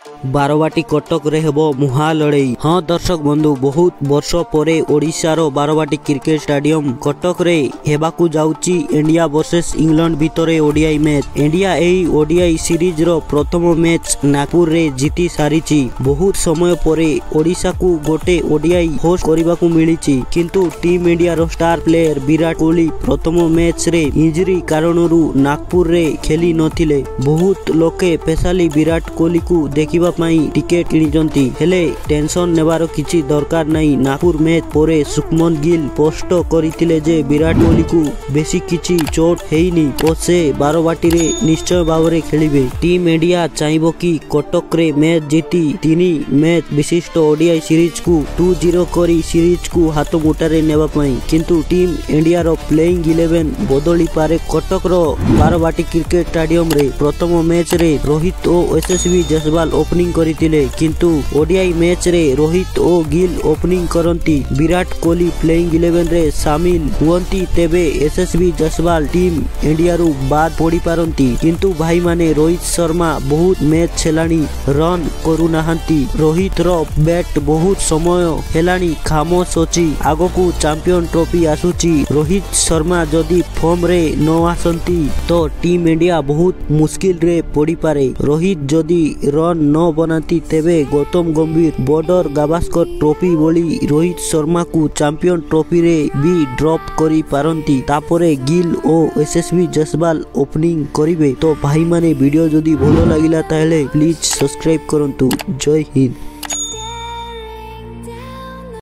बारवाटी कटक रे हेबो मुहा लड़ई। हाँ दर्शक बंधु, बहुत वर्ष परे ओडिशार बारवाटी क्रिकेट स्टेडियम कटक रे हेबाकू जाउची इंडिया वर्सेस इंग्लैंड भितरे ओडीआई मैच। इंडिया एई ओडीआई सीरीज रो प्रथम मैच नागपुर रे जीती सारिची। बहुत समय परे ओडिशा को गोटे ओडीआई होस्ट करबाकू मिलिची, किंतु टीम इंडिया रो स्टार प्लेयर विराट कोहली प्रथम मैच रे इंजरी कारणरू नागपुर रे खेली नथिले। बहुत लोके स्पेशली विराट कोहली को देखिबा टिकेट किनिचंती, हेले टेंशन नेबार किछि दरकार नहीं। नागपुर मैच परे सुखमन गिल पोस्ट करिथिले जे विराट कोहली को बेसी किछि चोट हेइनी ओ से बारवाटी रे निश्चय भावरे खेलिबे। टीम इंडिया चाहबो कि कटक रे मैच जीती 3 मैच विशिष्ट ओडीआई सीरीज को 2-0 करी सीरीज को हाथ मुठारे नेबा पई, किंतु टीम इंडिया रो प्लेइंग 11 बदली पारे। कटक रो बारवाटी क्रिकेट स्टेडियम रे प्रथम मैच रे रोहित और यशस्वी जायसवाल ओपनिंग करितिले, किंतु ओडीआई मैच रे रोहित और गिल ओपनिंग करंती। विराट कोहली प्लेइंग 11 रे शामिल हुअंती तेबे यशस्वी जायसवाल टीम इंडिया रु बाद पड़ी पारंती, किंतु भाई माने रोहित शर्मा बहुत मैच खेलानी रन करू नाहंती। रोहित रो बैट बहुत समय हेलानी खामोश अछि, आगो को चैंपियन ट्रॉफी आसुची। रोहित शर्मा जदि फॉर्म रे न आसंती तो टीम इंडिया बहुत मुश्किल रे पड़ी पारे। रोहित जदि रन न बनाती तेबे गौतम गंभीर बॉर्डर गावस्कर ट्रॉफी बोली रोहित शर्मा को चैंपियन ट्रॉफी रे भी ड्रॉप करी पारंती। तापरे गिल और यशस्वी जायसवाल ओपनिंग करिवे। तो भाई माने वीडियो जदि भलो लागिला ताहेले प्लीज सब्सक्राइब करंतु। जय हिंद।